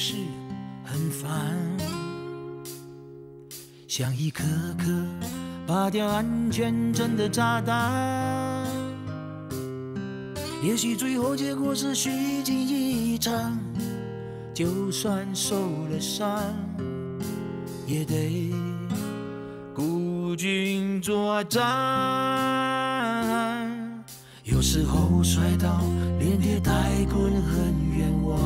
事很烦，像一颗颗拔掉安全针的炸弹。也许最后结果是虚惊一场，就算受了伤，也得孤军作战。有时候摔倒，连跌带滚很冤枉。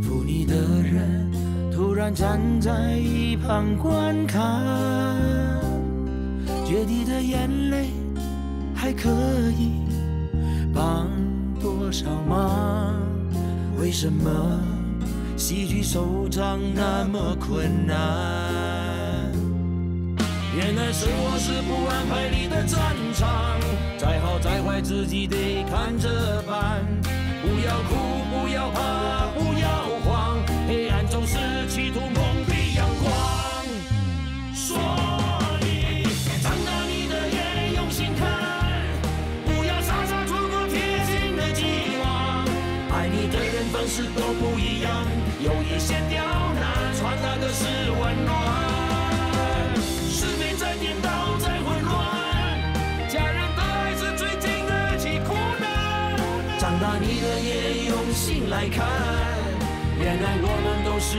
扶你的人突然站在一旁观看，决堤的眼泪还可以帮多少忙？为什么戏剧收场那么困难？原来生活是不安排你的战场，再好再坏自己得看着办。不要哭，不要怕，不要慌，黑暗总是企图蒙蔽阳光。所以长大你的眼用心看，不要傻傻错过贴心的期望。爱你的人方式都不一样，有一些刁难，传达的是温暖。是非在颠倒，在混乱，家人的爱是最经得起苦难。长大你的眼用心来看，原来我们都是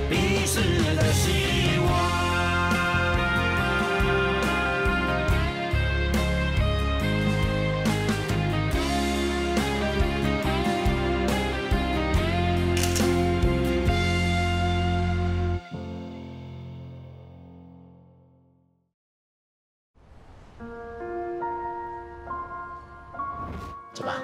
彼此的希望。走吧。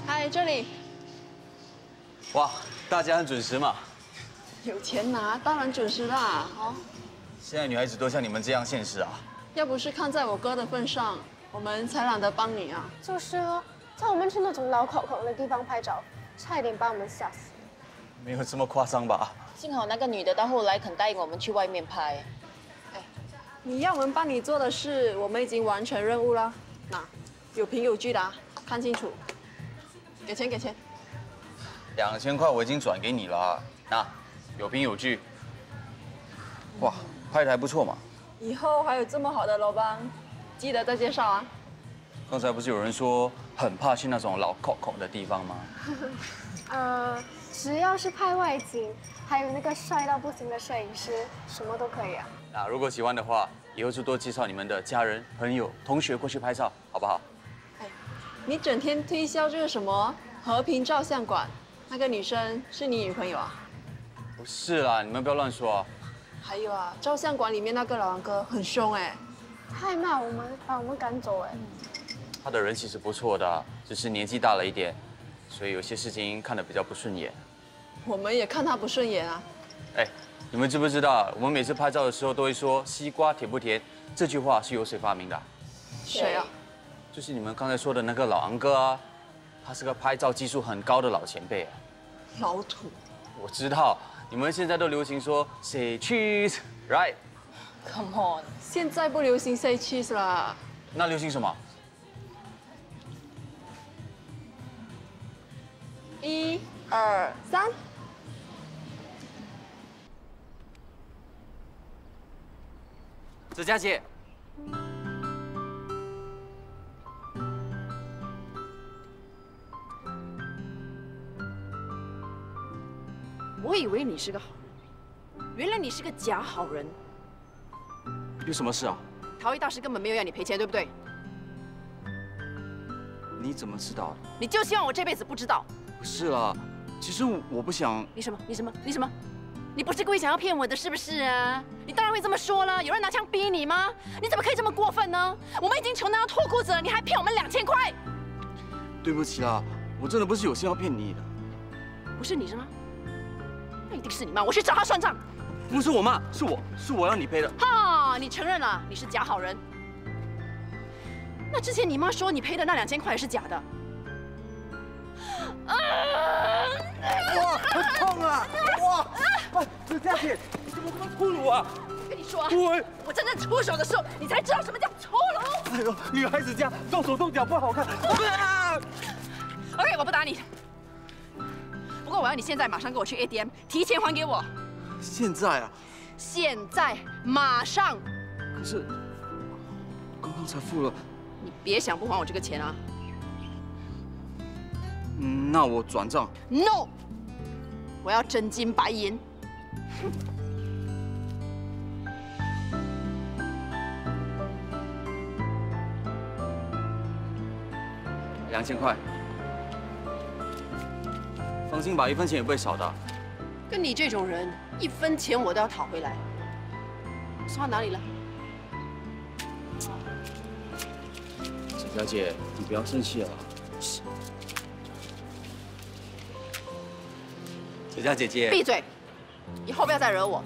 嗨，这里。哇，大家很准时嘛。有钱拿，当然准时啦。哦，现在女孩子都像你们这样现实啊？要不是看在我哥的份上，我们才懒得帮你啊。就是哦，叫我们去那种老口口的地方拍照，差一点把我们吓死。没有这么夸张吧？幸好那个女的到后来肯答应我们去外面拍。哎，你要我们帮你做的事，我们已经完成任务了。那有凭有据的啊，看清楚。给钱，给钱。2000块我已经转给你了，那有凭有据。哇，拍的还不错嘛。以后还有这么好的楼帮，记得再介绍啊。刚才不是有人说很怕去那种老口口的地方吗？只要是拍外景，还有那个帅到不行的摄影师，什么都可以啊。那如果喜欢的话，以后就多介绍你们的家人、朋友、同学过去拍照，好不好？哎，你整天推销这个什么和平照相馆，那个女生是你女朋友啊？不是啦，你们不要乱说啊。还有啊，照相馆里面那个老王哥很凶哎，害骂我们，把我们赶走哎。他的人其实不错的，只是年纪大了一点，所以有些事情看得比较不顺眼。我们也看他不顺眼啊。哎，你们知不知道，我们每次拍照的时候都会说“西瓜甜不甜”，这句话是由谁发明的？谁啊？就是你们刚才说的那个老昂哥啊，他是个拍照技术很高的老前辈。老土。我知道，你们现在都流行说 “say cheese”，right？ Come on， 现在不流行 say cheese 啦。那流行什么？1、2、3。子佳姐。我以为你是个好人，原来你是个假好人。有什么事啊？陶艺大师根本没有要你赔钱，对不对？你怎么知道的？你就希望我这辈子不知道？不是啦，其实我不想。你什么？你什么？你什么？你不是故意想要骗我的，是不是啊？你当然会这么说了。有人拿枪逼你吗？你怎么可以这么过分呢？我们已经穷到要脱裤子了，你还骗我们2000块？对不起啦，我真的不是有心要骗你的。不是你是吗？那一定是你妈！我去找他算账。不是我妈，是我要你赔的。哈，你承认了，你是假好人。那之前你妈说你赔的那2000块也是假的。哇，很痛啊！哇，这佳姐，你怎么这么粗鲁啊？我跟你说，我真正出手的时候，你才知道什么叫粗鲁。哎呦，女孩子家动手动脚不好看。OK， 我不打你。不过我要你现在马上跟我去 ATM 提钱还给我。现在啊？现在，马上。可是，刚刚才付了。你别想不还我这个钱啊！那我转账。No， 我要真金白银。2000块，放心吧，1分钱也不会少的。跟你这种人，1分钱我都要讨回来。送到哪里了？陈小姐，你不要生气了。陈佳姐姐，闭嘴！以后不要再惹我。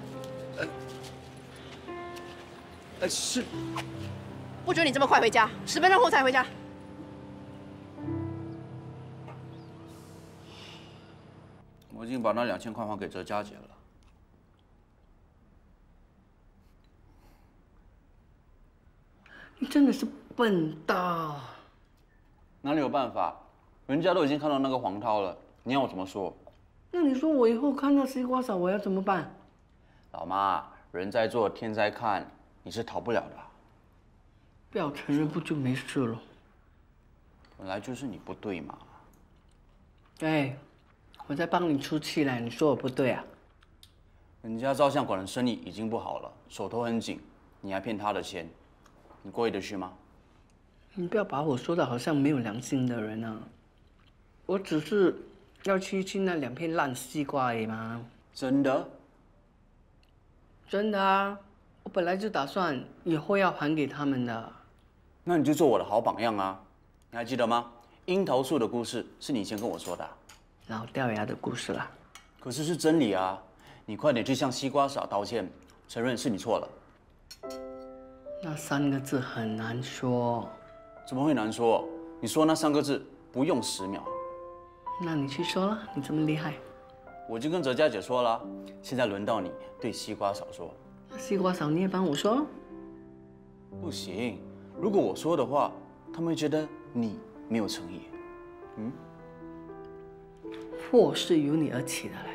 是，不准你这么快回家，10分钟后才回家。我已经把那2000块还给哲佳姐了。你真的是笨蛋！哪里有办法？人家都已经看到那个黄涛了，你要我怎么说？那你说我以后看到西瓜嫂，我要怎么办？老妈，人在做天在看，你是逃不了的。不要承认不就没事了？本来就是你不对嘛。哎，我在帮你出气嘞，你说我不对啊？人家照相馆的生意已经不好了，手头很紧，你还骗他的钱，你过意得去吗？你不要把我说的好像没有良心的人啊！我只是要去那2片烂西瓜而已嘛。真的？真的啊！我本来就打算以后要还给他们的。那你就做我的好榜样啊！你还记得吗？樱桃树的故事是你以前跟我说的。老掉牙的故事啦。可是是真理啊！你快点去向西瓜嫂道歉，承认是你错了。那3个字很难说。怎么会难说？你说那3个字不用10秒。那你去说了，你这么厉害。我就跟哲佳姐说了，现在轮到你对西瓜嫂说。那西瓜嫂你也帮我说？不行，如果我说的话，他们会觉得你没有诚意。祸是由你而起的嘞。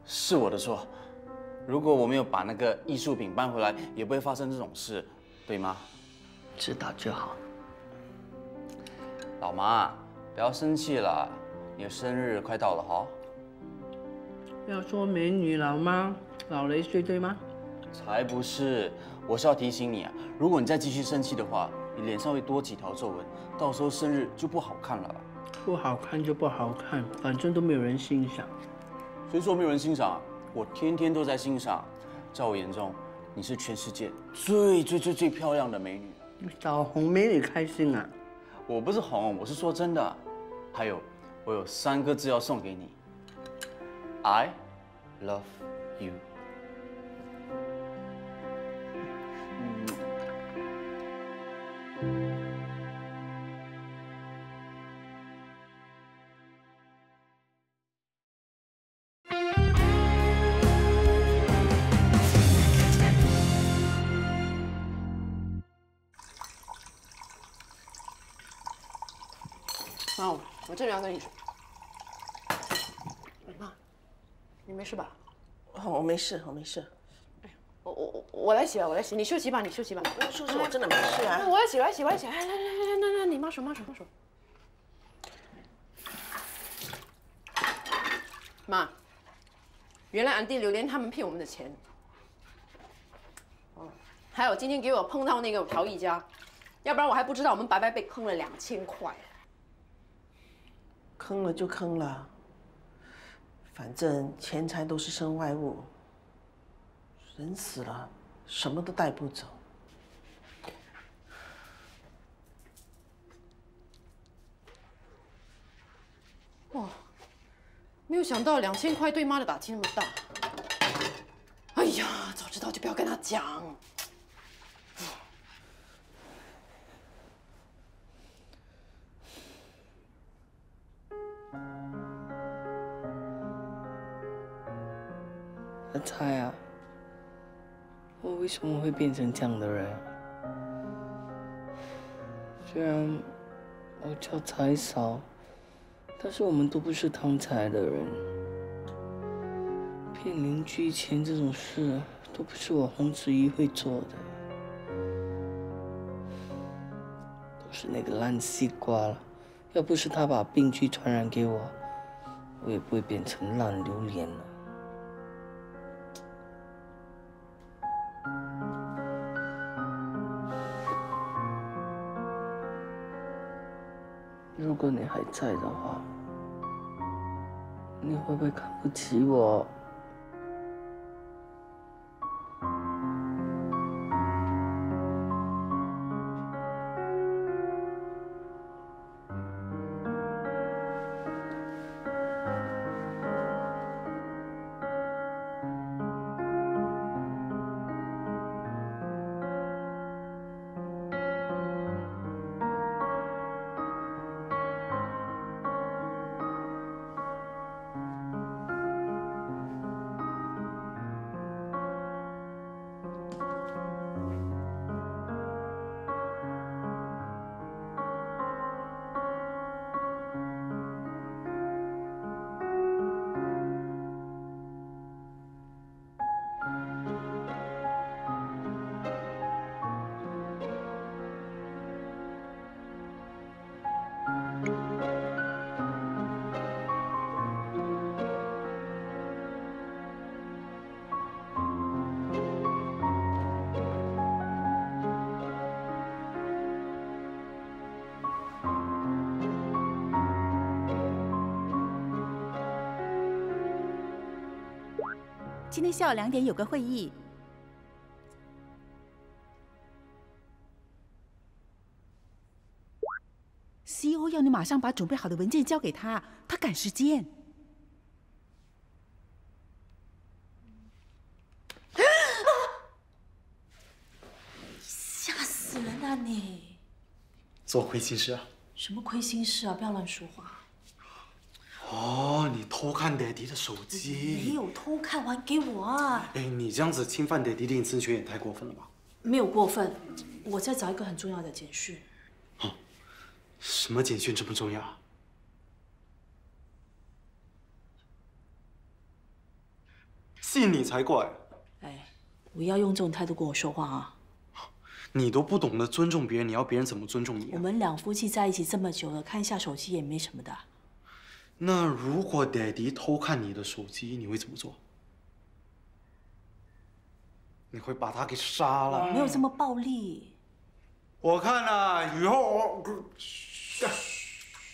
是我的错。如果我没有把那个艺术品搬回来，也不会发生这种事，对吗？知道就好。老妈，不要生气了，你的生日快到了哈。要说美女老妈老了1岁，对吗？才不是，我是要提醒你啊，如果你再继续生气的话，你脸上会多几条皱纹，到时候生日就不好看了。不好看就不好看，反正都没有人欣赏。谁说没有人欣赏？我天天都在欣赏。在我眼中，你是全世界最漂亮的美女。找红美女开心啊！我不是红，我是说真的。还有，我有3个字要送给你 ：I love you。妈，我这里要跟你说。妈，你没事吧？我没事，我没事。我来洗吧，我来洗。你休息吧，你休息吧。叔叔，我真的没事啊。我来洗，我来洗，我来洗。来，你抹手，抹手，抹手。妈，原来安迪、榴莲他们骗我们的钱。哦，还有今天给我碰到那个陶艺家，要不然我还不知道我们白白被坑了2000块。坑了就坑了，反正钱财都是身外物，人死了什么都带不走。哇，没有想到2000块对妈的打击那么大。哎呀，早知道就不要跟他讲。阿猜啊，我为什么会变成这样的人？虽然我叫财嫂，但是我们都不是贪财的人。骗邻居钱这种事，都不是我洪子怡会做的，都是那个烂西瓜了。要不是他把病菌传染给我，我也不会变成烂榴莲了。如果你还在的话，你会不会看不起我？今天下午2点有个会议。CEO 要你马上把准备好的文件交给他，他赶时间。吓死人了你！做亏心事啊？什么亏心事啊！不要乱说话。 哦，你偷看爹地的手机？没有偷看，还给我啊！哎，你这样子侵犯爹地的隐私权也太过分了吧？没有过分，我在找一个很重要的简讯。哦，什么简讯这么重要？信你才怪！哎，不要用这种态度跟我说话啊！你都不懂得尊重别人，你要别人怎么尊重你啊？我们两夫妻在一起这么久了，看一下手机也没什么的。 那如果爹地偷看你的手机，你会怎么做？你会把他给杀了？没有这么暴力。我看啊，以后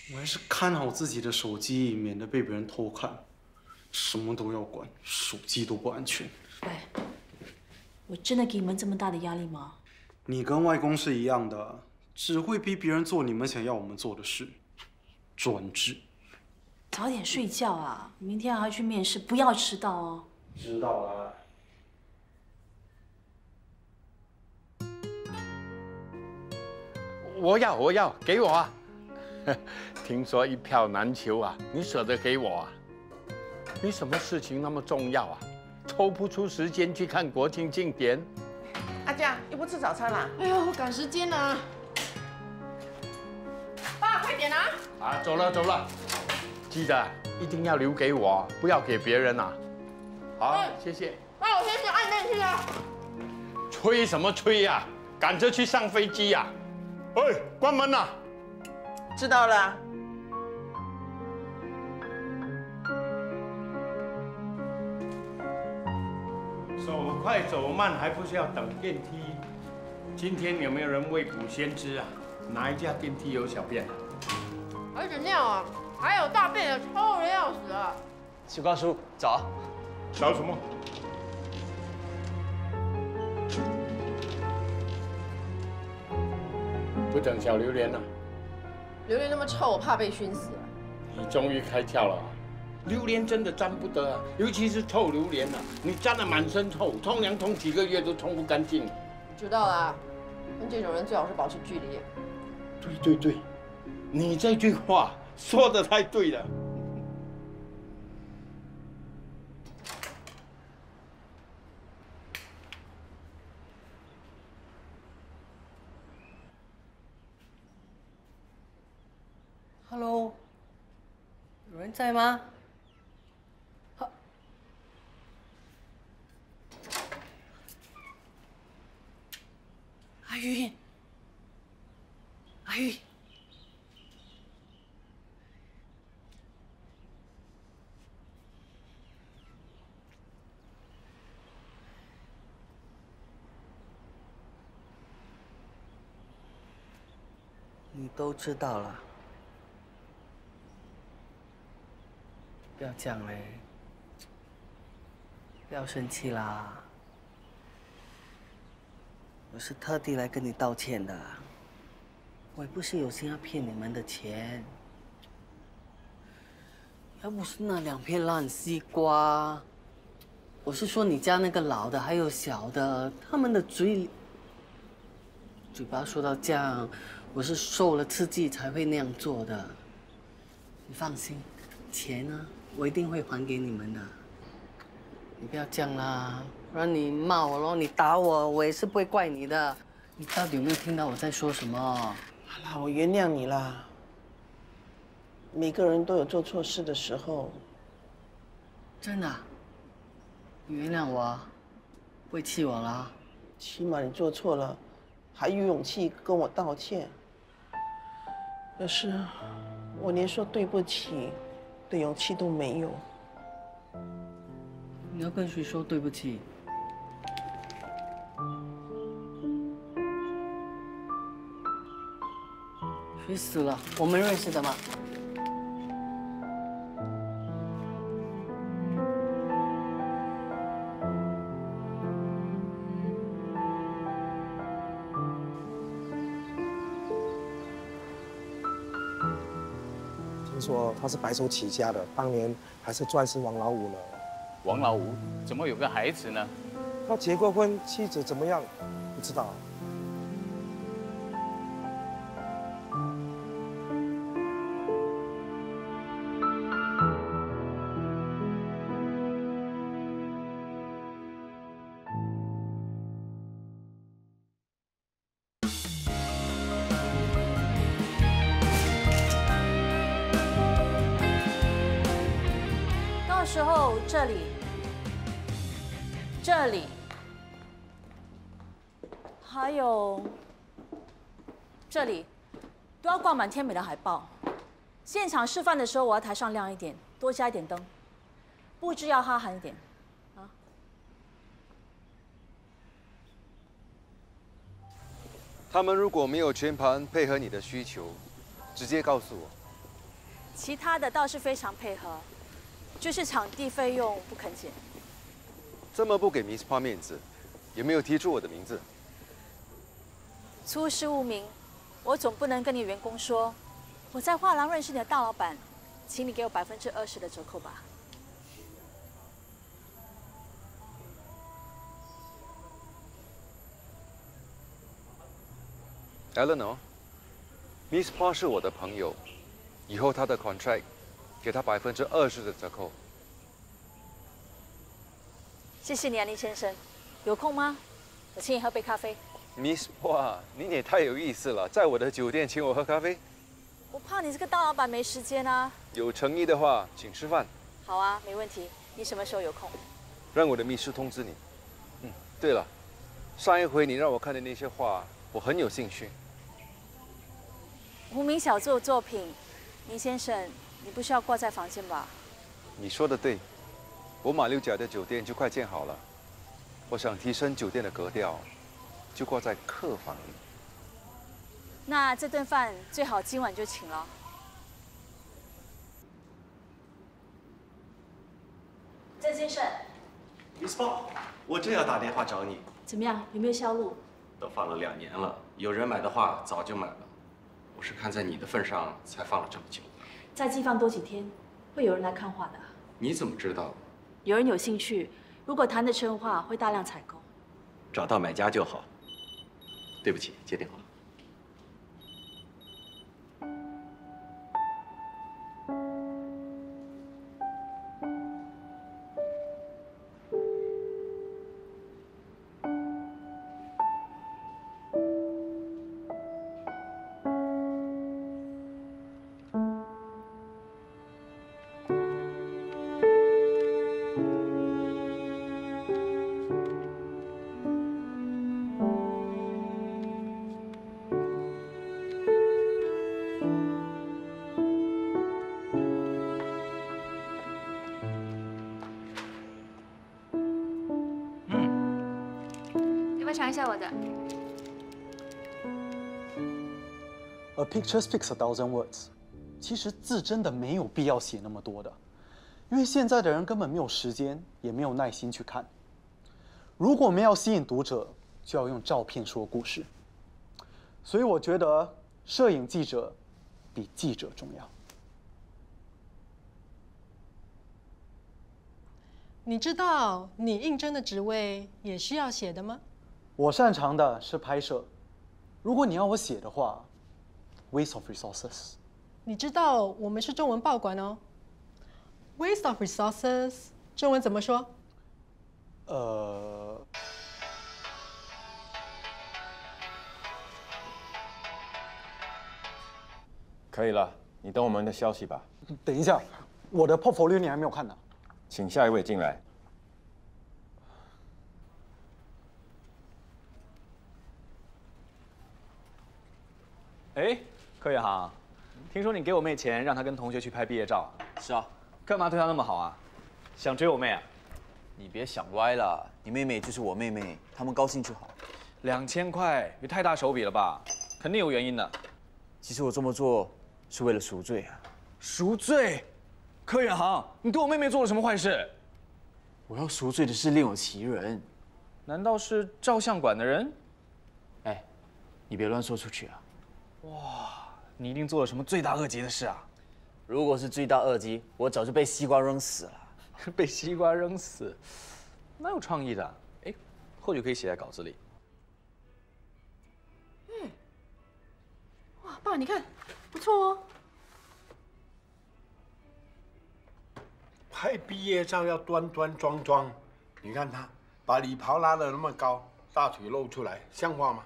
我还是看好自己的手机，免得被别人偷看。什么都要管，手机都不安全。哎，我真的给你们这么大的压力吗？你跟外公是一样的，只会逼别人做你们想要我们做的事，专制。 早点睡觉啊！明天还要去面试，不要迟到哦。知道了。我要，给我啊！听说一票难求啊，你舍得给我啊？你什么事情那么重要啊？抽不出时间去看国庆庆典？阿佳，又不吃早餐啦？哎呦，我赶时间啊！爸，快点啊！啊，走了。 记得一定要留给我，不要给别人啊！好，谢谢。那我先去按电梯啊。吹什么吹呀？赶着去上飞机呀！哎，关门呐！知道了。走快走慢还不是要等电梯？今天有没有人未卜先知啊？哪一家电梯有小便？而且尿啊！ 还有大便的，臭的要死啊！西瓜叔，找。找什么？不等小榴莲了。榴莲那么臭，我怕被熏死。你终于开窍了。榴莲真的沾不得啊，尤其是臭榴莲啊，你沾得满身臭，冲凉冲几个月都冲不干净。知道啦，跟这种人最好是保持距离。对，你这句话说的太对了。Hello， 有人在吗？阿玉，阿玉，你都知道了。 不要这样嘞，不要生气啦。我是特地来跟你道歉的，我也不是有心要骗你们的钱。要不是那2片烂西瓜，我是说你家那个老的还有小的，他们的嘴巴说到这样，我是受了刺激才会那样做的。你放心，钱呢？ 我一定会还给你们的，你不要这样啦，不然你骂我咯，你打我，我也是不会怪你的。你到底有没有听到我在说什么？好啦，我原谅你啦。每个人都有做错事的时候。真的？你原谅我，不会气我了？起码你做错了，还有勇气跟我道歉。可是我连说对不起的勇气都没有。你要跟谁说对不起？谁死了？我们认识的吗？听说他是白手起家的，当年还是钻石王老五呢。王老五怎么有个孩子呢？他结过婚，妻子怎么样？不知道。到时候这里，还有这里，都要挂满天美的海报。现场示范的时候，我要台上亮一点，多加一点灯，布置要哈韩一点，啊。他们如果没有全盘配合你的需求，直接告诉我。其他的倒是非常配合，就是场地费用不肯减。这么不给 Miss Pa 面子，有没有提出我的名字？出师无名，我总不能跟你员工说，我在画廊认识你的大老板，请你给我20%的折扣吧。Eleanor，Miss Pa 是我的朋友，以后他的 contract 给他20%的折扣。谢谢你啊，林先生，有空吗？我请你喝杯咖啡。Miss Pa， 你也太有意思了，在我的酒店请我喝咖啡。我怕你这个大老板没时间啊。有诚意的话，请吃饭。好啊，没问题。你什么时候有空？让我的秘书通知你。对了，上一回你让我看的那些画，我很有兴趣。无名小作作品，林先生，你不需要挂在房间吧？你说的对，我马六甲的酒店就快建好了，我想提升酒店的格调，就挂在客房里。那这顿饭最好今晚就请了。郑先生 ，Miss Pa， 我正要打电话找你。怎么样？有没有销路？都放了2年了，有人买的话早就买了。我是看在你的份上才放了这么久。再寄放多几天，会有人来看画的。你怎么知道？有人有兴趣，如果谈得成的话，会大量采购。找到买家就好。对不起，接电话。尝一下我的。A picture speaks 1,000 words。其实字真的没有必要写那么多的，因为现在的人根本没有时间，也没有耐心去看。如果我们要吸引读者，就要用照片说故事。所以我觉得摄影记者比记者重要。你知道你应征的职位也需要写的吗？我擅长的是拍摄，如果你要我写的话 ，waste of resources。你知道我们是中文报馆哦 ，waste of resources 中文怎么说？可以了，你等我们的消息吧。等一下，我的 portfolio 你还没有看呢。请下一位进来。哎，柯远航，听说你给我妹钱，让她跟同学去拍毕业照。是啊，干嘛对她那么好啊？想追我妹啊？你别想歪了，你妹妹就是我妹妹，他们高兴就好。2000块也太大手笔了吧？肯定有原因的。其实我这么做是为了赎罪啊。赎罪？柯远航，你对我妹妹做了什么坏事？我要赎罪的是另有其人。难道是照相馆的人？哎，你别乱说出去啊！哇，你一定做了什么罪大恶极的事啊！如果是罪大恶极，我早就被西瓜扔死了。被西瓜扔死，蛮有创意的。哎，或许可以写在稿子里。哇，爸，你看，不错哦。拍毕业照要端端庄庄，你看他把礼袍拉得那么高，大腿露出来，像话吗？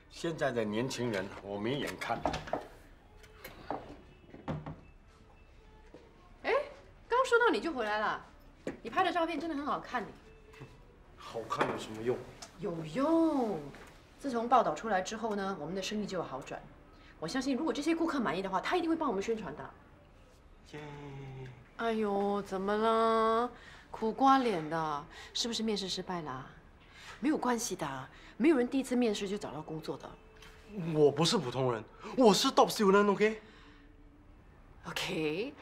现在的年轻人，我没眼看。哎，刚说到你就回来了，你拍的照片真的很好看呢。好看有什么用？有用。自从报道出来之后呢，我们的生意就有好转。我相信，如果这些顾客满意的话，他一定会帮我们宣传的。耶！哎呦，怎么了？苦瓜脸的，是不是面试失败啦？没有关系的，没有人第一次面试就找到工作的。我不是普通人，我是 top student，OK？OK？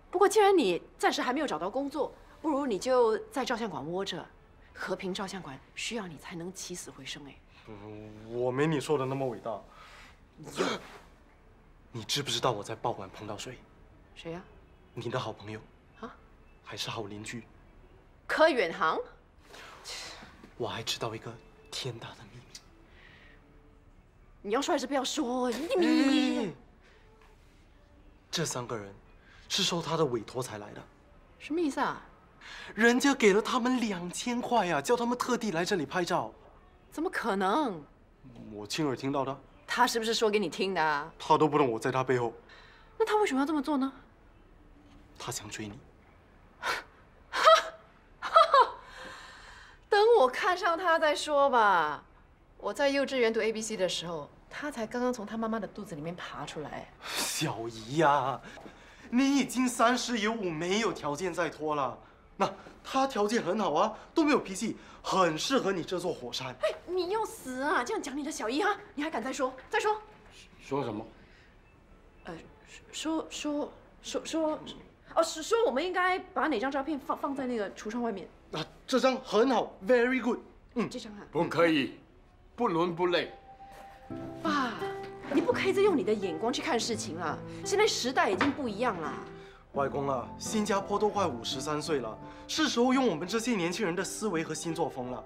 不过既然你暂时还没有找到工作，不如你就在照相馆窝着。和平照相馆需要你才能起死回生哎。我没你说的那么伟大。你知不知道我在报馆碰到谁？谁呀？你的好朋友。啊？还是好邻居。柯远航。我还知道一个天大的秘密。你要说还是不要说？你这3个人是受他的委托才来的。什么意思啊？人家给了他们2000块呀，叫他们特地来这里拍照。怎么可能？我亲耳听到的。他是不是说给你听的啊？他都不懂我在他背后。那他为什么要这么做呢？他想追你。等我看上他再说吧。我在幼稚园读 ABC 的时候，他才刚刚从他妈妈的肚子里面爬出来。小姨呀，你已经30有5，没有条件再拖了。那他条件很好啊，都没有脾气，很适合你这座火山。哎，你要死啊！这样讲你的小姨哈，你还敢再说？再说？说什么？说我们应该把哪张照片放在那个橱窗外面？啊，这张很好 ，very good。这张啊。不可以，不伦不类。爸，你不可以再用你的眼光去看事情了。现在时代已经不一样了。外公啊，新加坡都快53岁了，是时候用我们这些年轻人的思维和新作风了。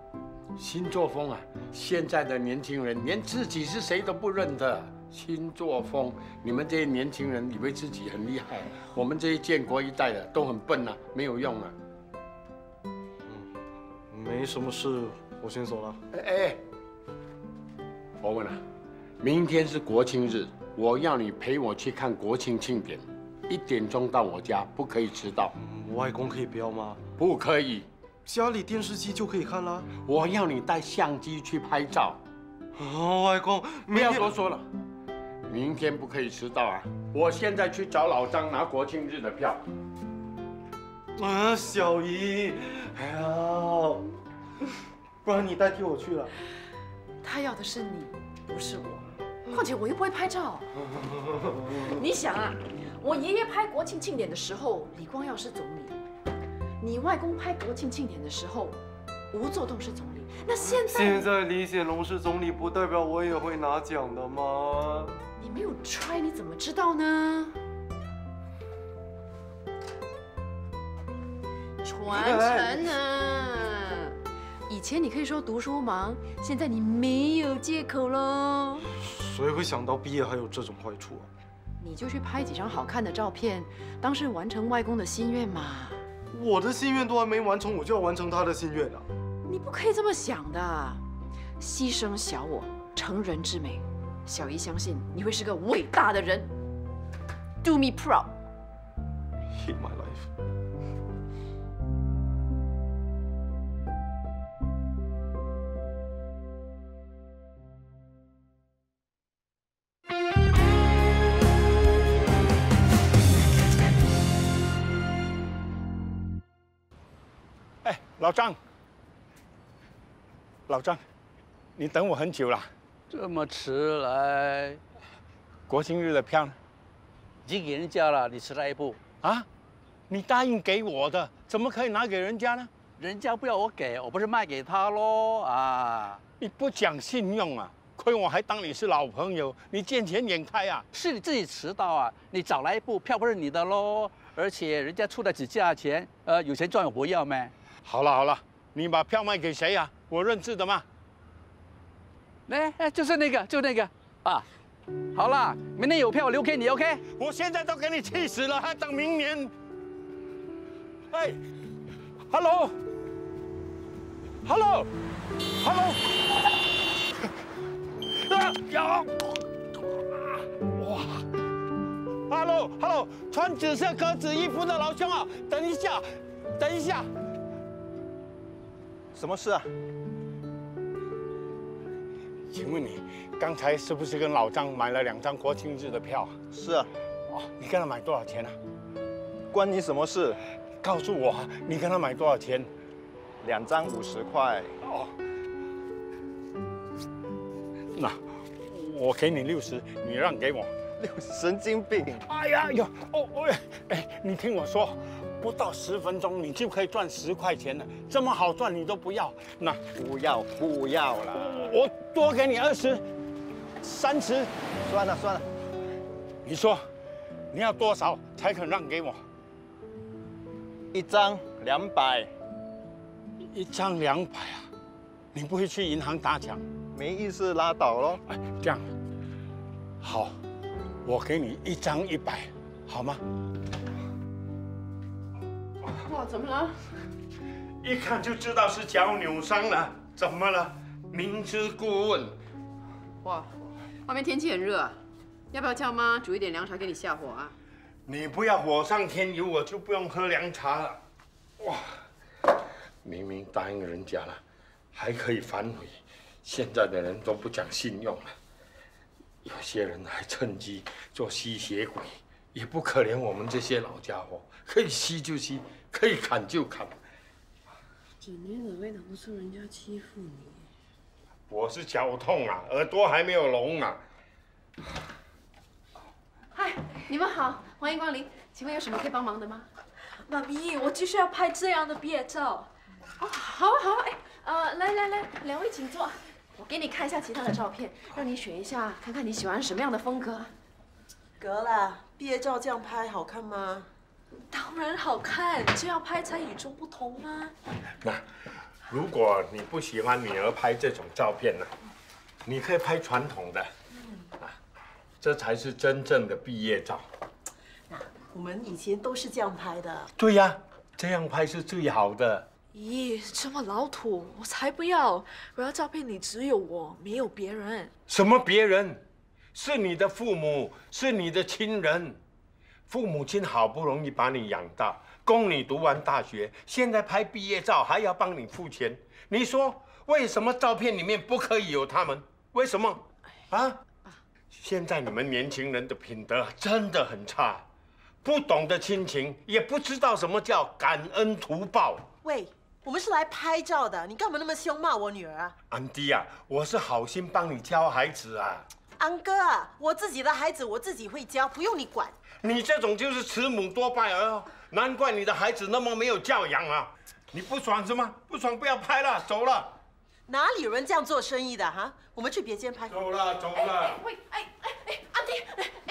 新作风啊！现在的年轻人连自己是谁都不认得。新作风，你们这些年轻人以为自己很厉害，我们这些建国一代的都很笨啊，没有用啊。没什么事，我先走了。哎，我问了，明天是国庆日，我要你陪我去看国庆庆典，1点钟到我家，不可以迟到。外公可以不要吗？不可以，家里电视机就可以看啦。我要你带相机去拍照。外公，不要多说了，明天不可以迟到啊！我现在去找老张拿国庆日的票。小姨，哎呀，不然你代替我去了。他要的是你，不是我。况且我又不会拍照。你想啊，我爷爷拍国庆庆典的时候，李光耀是总理；你外公拍国庆庆典的时候，吴作栋是总理。那现在李显龙是总理，不代表我也会拿奖的吗？你没有 try， 你怎么知道呢？传承啊！以前你可以说读书忙，现在你没有借口了。谁会想到毕业还有这种坏处啊？你就去拍几张好看的照片，当是完成外公的心愿嘛。我的心愿都还没完成，我就要完成他的心愿了。你不可以这么想的，牺牲小我，成人之美。小姨相信你会是个伟大的人。Do me proud. Hate my life. 哎，老张，老张，你等我很久了。这么迟来，国庆日的票呢？已经给人家了，你迟来一步啊！你答应给我的，怎么可以拿给人家呢？人家不要我给，我不是卖给他喽啊！你不讲信用啊！亏我还当你是老朋友，你见钱眼开啊！是你自己迟到啊！你早来一步，票不是你的喽，而且人家出得起价钱，有钱赚我不要咩？好了好了，你把票卖给谁呀？我认识的吗？哎，就是那个啊！好啦，明天有票我留给你 ，OK？ 我现在都给你气死了，还等明年？哎 ，hello，哇 ，hello， 穿紫色格子衣服的老兄啊，等一下，什么事啊？请问你刚才是不是跟老张买了2张国庆日的票啊？是啊。哦，你跟他买多少钱啊？关你什么事？告诉我，你跟他买多少钱？2张50块。哦。那我给你60，你让给我。神经病！哎呀，你听我说，不到10分钟你就可以赚10块钱了，这么好赚你都不要？那不要了。我多给你20、30。算了。你说，你要多少才肯让给我？1张200。1张200啊？你不会去银行打奖？没意思，拉倒咯。哎，这样，好，我给你1张100，好吗？哇，怎么了？一看就知道是脚扭伤了。怎么了？明知故问。哇，外面天气很热，要不要叫妈煮一点凉茶给你下火啊？你不要火上添油，我就不用喝凉茶了。哇，明明答应人家了，还可以反悔。现在的人都不讲信用了，有些人还趁机做吸血鬼，也不可怜我们这些老家伙，可以吸就吸，可以砍就砍。整天惹被投诉人家欺负你。我是脚痛啊，耳朵还没有聋啊。嗨，你们好，欢迎光临，请问有什么可以帮忙的吗？妈咪，我就是要拍这样的毕业照。哦，好啊，哎，来，两位请坐。我给你看一下其他的照片，让你选一下，看看你喜欢什么样的风格。得啦，毕业照这样拍好看吗？当然好看，这样拍才与众不同啊。那如果你不喜欢女儿拍这种照片呢，你可以拍传统的，这才是真正的毕业照。我们以前都是这样拍的。对呀，这样拍是最好的。咦，这么老土，我才不要！我要照片里只有我，没有别人。什么别人？是你的父母，是你的亲人。父母亲好不容易把你养大，供你读完大学，现在拍毕业照还要帮你付钱。你说为什么照片里面不可以有他们？为什么？啊？现在你们年轻人的品德真的很差，不懂得亲情，也不知道什么叫感恩图报。喂，我们是来拍照的，你干嘛那么凶骂我女儿啊？安迪啊，我是好心帮你教孩子啊。安哥啊，我自己的孩子我自己会教，不用你管。你这种就是慈母多败儿哦，难怪你的孩子那么没有教养啊！你不爽是吗？不爽不要拍了，走了。哪里有人这样做生意的哈？我们去别间拍。走了走了。喂，安迪，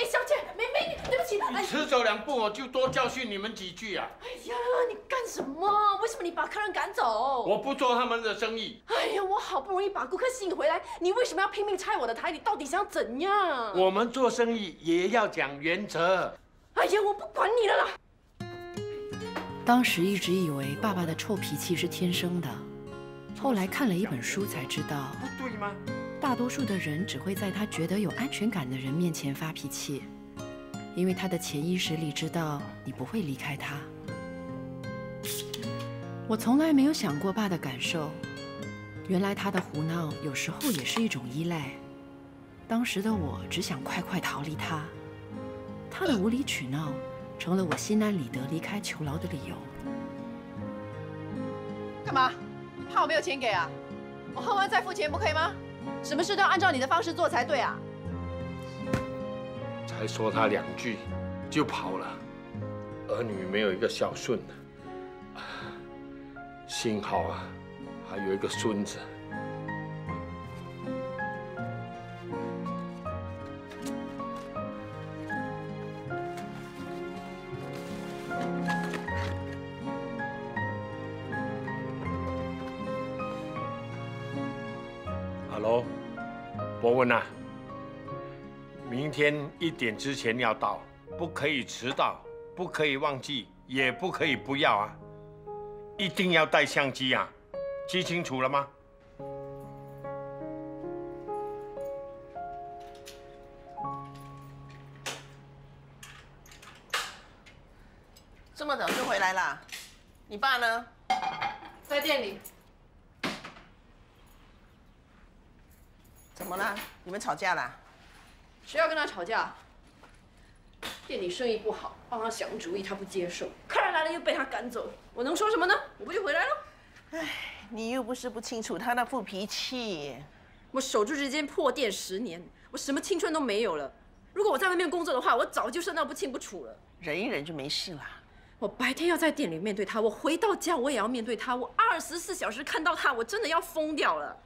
小姐，妹，对不起。你迟走2步，我就多教训你们几句啊！哎呀，你干什么？为什么你把客人赶走？我不做他们的生意。哎呀，我好不容易把顾客吸引回来，你为什么要拼命拆我的台？你到底想怎样？我们做生意也要讲原则。哎呀，我不管你了啦！当时一直以为爸爸的臭脾气是天生的，后来看了一本书才知道，不对吗？大多数的人只会在他觉得有安全感的人面前发脾气，因为他的潜意识里知道你不会离开他。我从来没有想过爸的感受，原来他的胡闹有时候也是一种依赖。当时的我只想快快逃离他。他的无理取闹成了我心安理得离开囚牢的理由。干嘛？怕我没有钱给啊？我喝完再付钱不可以吗？什么事都要按照你的方式做才对啊！才说他2句就跑了，儿女没有一个孝顺的，幸好啊，还有一个孙子。Hello， 博文啊，明天1点之前要到，不可以迟到，不可以忘记，也不可以不要啊！一定要带相机啊！记清楚了吗？这么早就回来了？你爸呢？在店里。怎么了？你们吵架啦？谁要跟他吵架？店里生意不好，帮他想主意，他不接受。客人来了又被他赶走，我能说什么呢？我不就回来了？唉，你又不是不清楚他那副脾气。我守住这间破店10年，我什么青春都没有了。如果我在外面工作的话，我早就生到不清不楚了。忍一忍就没事啦。我白天要在店里面对他，我回到家我也要面对他，我24小时看到他，我真的要疯掉了。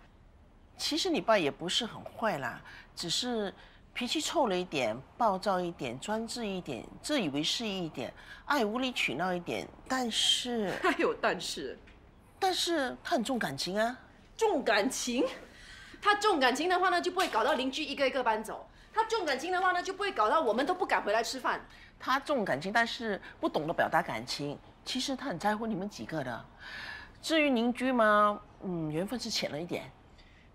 其实你爸也不是很坏啦，只是脾气臭了一点，暴躁一点，专制一点，自以为是一点，爱无理取闹一点。但是还有但是他很重感情啊。重感情？他重感情的话呢，就不会搞到邻居一个一个搬走；他重感情的话呢，就不会搞到我们都不敢回来吃饭。他重感情，但是不懂得表达感情。其实他很在乎你们几个的。至于邻居嘛，缘分是浅了一点。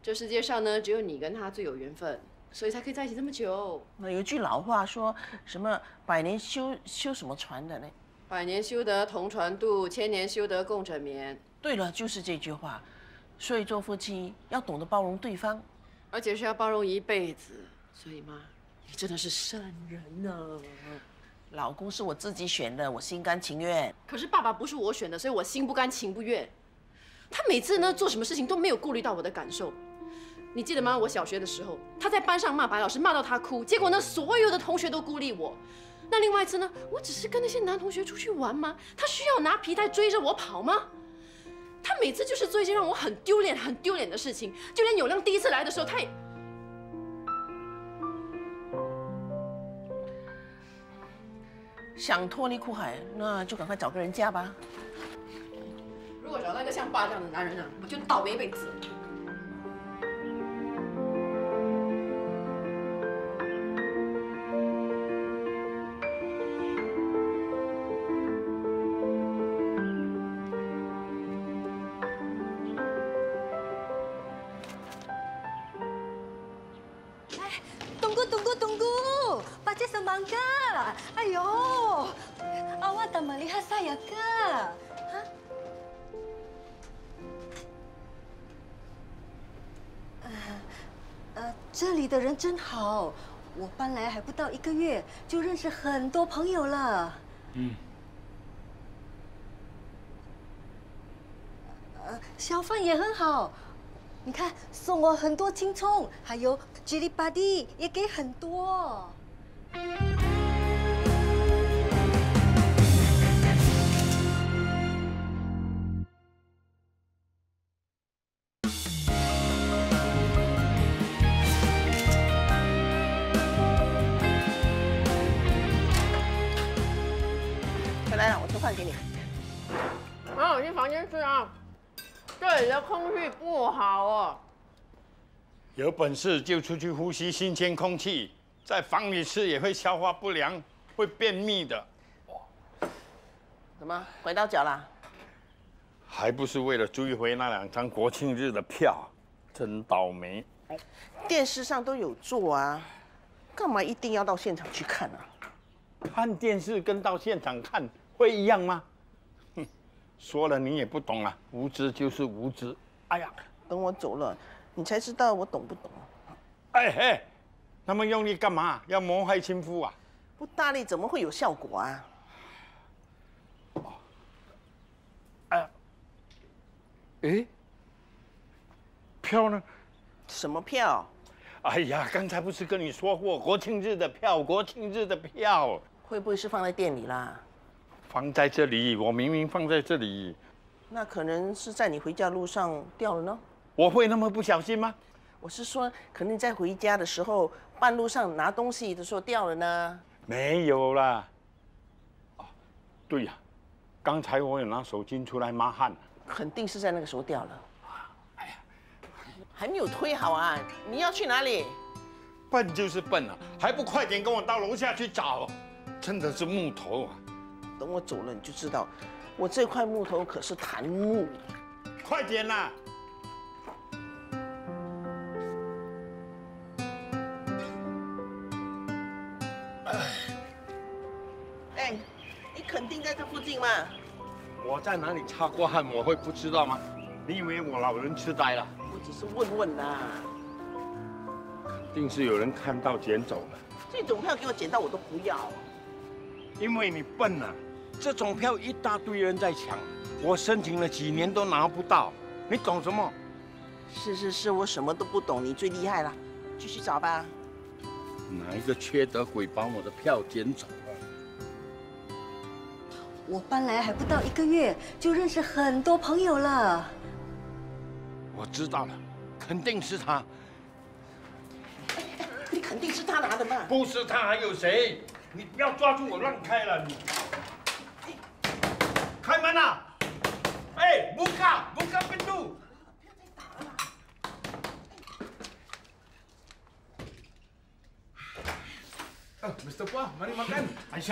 这世界上呢，只有你跟他最有缘分，所以才可以在一起这么久。那有一句老话说什么百年修什么船的呢？百年修得同船渡，千年修得共枕眠。对了，就是这句话。所以做夫妻要懂得包容对方，而且是要包容一辈子。所以妈，你真的是圣人呢。老公是我自己选的，我心甘情愿。可是爸爸不是我选的，所以我心不甘情不愿。他每次呢做什么事情都没有顾虑到我的感受。你记得吗？我小学的时候，他在班上骂白老师，骂到他哭，结果呢，所有的同学都孤立我。那另外一次呢，我只是跟那些男同学出去玩吗？他需要拿皮带追着我跑吗？他每次就是做一件让我很丢脸的事情，就连永亮第一次来的时候，他也……想脱离苦海，那就赶快找个人嫁吧。如果找到一个像爸这样的男人啊，我就倒霉一辈子。Tunggu, baca semangka. Ayo, awak tak melihat saya ke? Hah? 这里的人真好，我搬来还不到1个月，就认识很多朋友了。小贩也很好。 你看，送我很多青葱，还有吉利巴蒂也给很多。回来了，我做饭给你。妈，我去房间吃啊。 这里的空气不好哦。有本事就出去呼吸新鲜空气，在房里吃也会消化不良，会便秘的。怎么拐到脚了？还不是为了追回那2张国庆日的票，真倒霉。电视上都有做啊，干嘛一定要到现场去看啊？看电视跟到现场看会一样吗？ 说了你也不懂啊，无知就是无知。哎呀，等我走了，你才知道我懂不懂。哎嘿，那么用力干嘛？要谋害亲夫啊？不大力怎么会有效果啊？哎，票呢？什么票？哎呀，刚才不是跟你说过国庆日的票？国庆日的票会不会是放在店里啦？ 放在这里，我明明放在这里。那可能是在你回家路上掉了呢。我会那么不小心吗？我是说，可能你在回家的时候，半路上拿东西的时候掉了呢。没有啦。哦，对呀，刚才我有拿手巾出来抹汗。肯定是在那个时候掉了。哎呀，还没有推好啊！你要去哪里？笨就是笨啊，还不快点跟我到楼下去找！真的是木头啊！ 等我走了，你就知道，我这块木头可是檀木。快点啦！哎，你肯定在这附近吗？我在哪里擦过汗，我会不知道吗？你以为我老人痴呆了？我只是问问啦。肯定是有人看到捡走了。这种票给我捡到我都不要。因为你笨啊！ 这种票一大堆人在抢，我申请了几年都拿不到，你懂什么？是，我什么都不懂，你最厉害了，继续找吧。哪一个缺德鬼把我的票捡走了？我搬来还不到1个月，就认识很多朋友了。我知道了，肯定是他。你肯定是他拿的嘛？不是他还有谁？你不要抓住我让开了你。 开门呐！哎，buka pintu！ Mr. Puah, mari makan.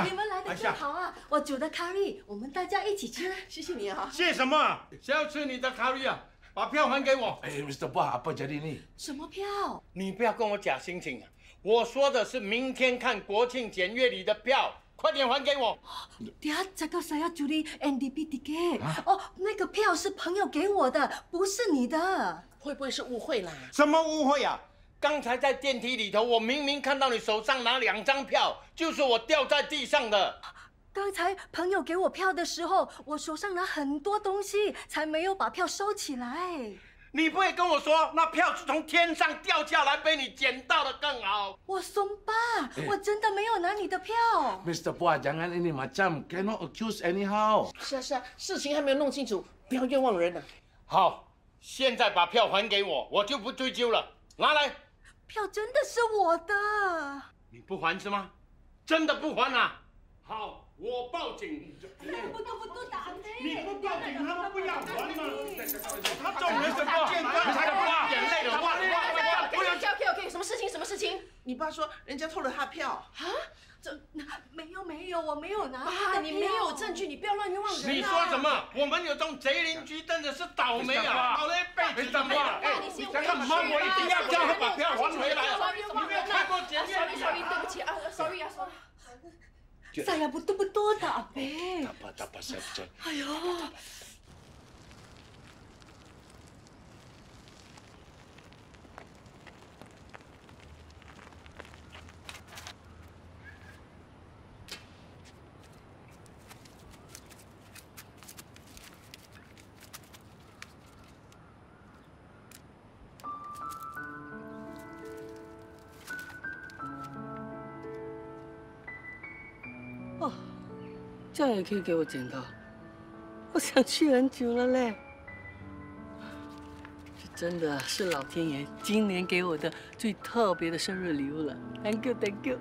你们来的正好啊！我煮的咖喱，我们大家一起吃。谢谢你啊！谢什么？谁要吃你的咖喱啊？把票还给我！哎 ，Mr. Puah, apa jadi ni？ 什么票？你不要跟我假惺惺啊！我说的是明天看国庆检阅礼的票。 快点还给我！ Dia cakap saya curi NDP tiket。哦，那个票是朋友给我的，不是你的。会不会是误会啦？什么误会啊？刚才在电梯里头，我明明看到你手上拿2张票，就是我掉在地上的。刚才朋友给我票的时候，我手上拿很多东西，才没有把票收起来。 你不会跟我说那票是从天上掉下来被你捡到的更好？我松吧，我真的没有拿你的票。Mr. Puah, jangan ini macam cannot accuse anyhow。是啊，事情还没有弄清楚，不要冤枉人啊。好，现在把票还给我，我就不追究了。拿来。票真的是我的。你不还是吗？真的不还啊？好，我报警。不打你不报警，他们不要还吗？他中了什么？健康才花眼泪了，哇！ OK， 什么事情？你爸说人家偷了他票啊？这没有，我没有拿。爸，你没有证据，你不要乱冤枉人。你说什么？我们有种贼邻居，真的是倒霉啊！倒霉辈子怎么样？哎，你干嘛？我一定要叫他把票还回来。你没有看过检验？Sorry， 对不起啊，Sorry。Saya betul-betul tak, Abang. Tak apa, saya percaya. Ayuh.哦，这样也可以给我捡到，我想去很久了嘞。这真的是老天爷今年给我的最特别的生日礼物了。Thank you。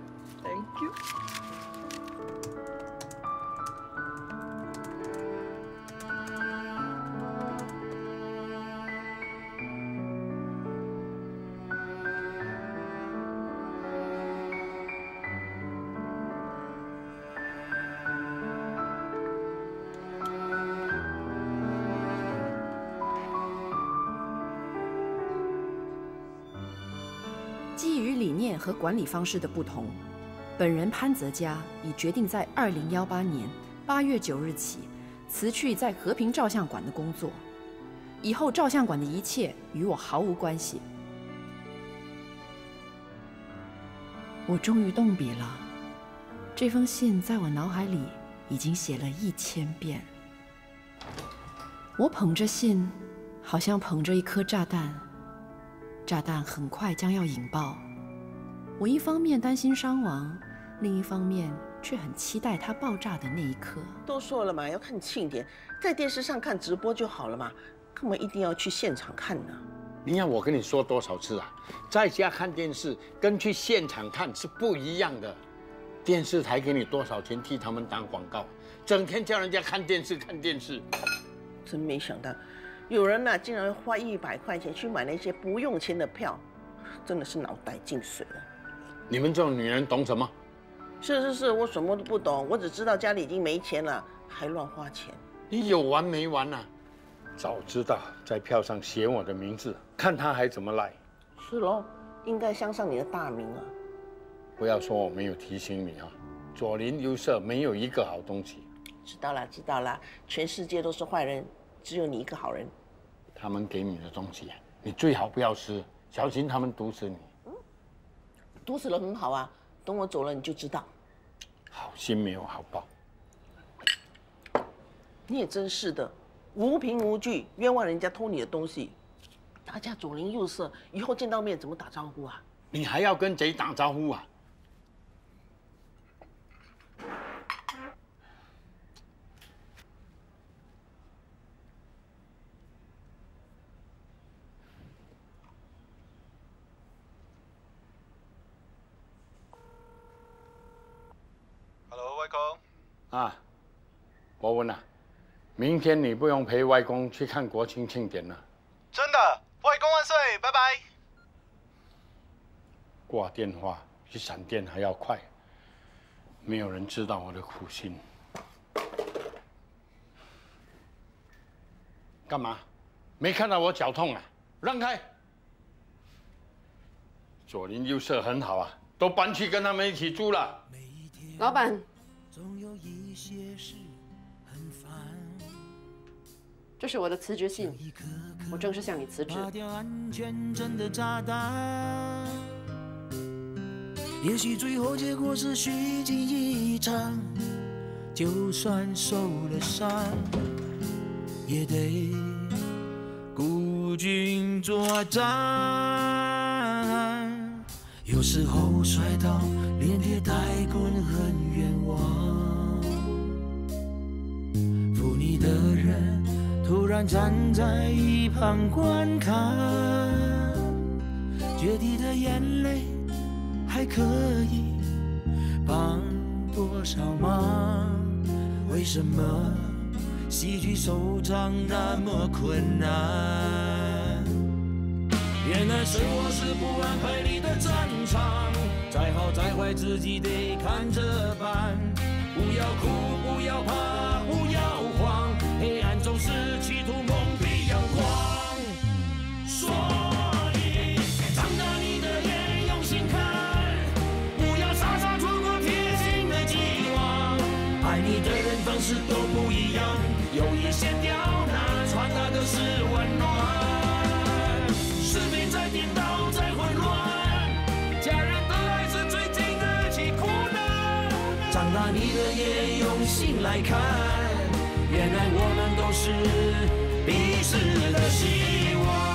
基于理念和管理方式的不同，本人潘泽嘉已决定在2018年8月9日起辞去在和平照相馆的工作，以后照相馆的一切与我毫无关系。我终于动笔了，这封信在我脑海里已经写了1000遍。我捧着信，好像捧着一颗炸弹。炸弹很快将要引爆，我一方面担心伤亡，另一方面却很期待它爆炸的那一刻。都说了嘛，要看庆典，在电视上看直播就好了嘛，干嘛一定要去现场看呢？你看我跟你说多少次啊，在家看电视跟去现场看是不一样的。电视台给你多少钱替他们打广告，整天叫人家看电视。真没想到。有人呐，竟然花100块钱去买那些不用钱的票，真的是脑袋进水了。你们这种女人懂什么？是，我什么都不懂，我只知道家里已经没钱了，还乱花钱。你有完没完啊？早知道在票上写我的名字，看他还怎么赖。是喽，应该镶上你的大名啊。不要说我没有提醒你啊，左邻右舍没有一个好东西。知道了，全世界都是坏人，只有你一个好人。他们给你的东西，你最好不要吃，小心他们毒死你。毒死了很好啊，等我走了你就知道。好心没有好报。你也真是的，无凭无据冤枉人家偷你的东西，大家左邻右舍，以后见到面怎么打招呼啊？你还要跟贼打招呼啊？外公啊，博文啊，明天你不用陪外公去看国庆庆典了。真的，外公万岁，拜拜。挂电话比闪电还要快，没有人知道我的苦心。干嘛？没看到我脚痛啊？让开！左邻右舍很好啊，都搬去跟他们一起住了。老板，这是我的辞职信，我正式向你辞职。也许最后结果是虚惊一场，就算受了伤，也得孤军作战。有时候摔倒，连跌带滚很冤枉。扶你的人突然站在一旁观看，决堤的眼泪还可以帮多少忙？为什么戏剧收场那么困难？原来生活是不安排你的战场，再好再坏自己得看着办。不要哭，不要怕，不要慌，黑暗总是企图蒙蔽阳光。所以张大你的眼，用心看，不要傻傻错过贴心的寄望。爱你的人方式都不一样，有一些刁难，传达的是温暖。士兵在颠倒，在混乱，家人的爱是最经得起苦难。长大你的眼，用心来看，原来我们都是彼此的希望。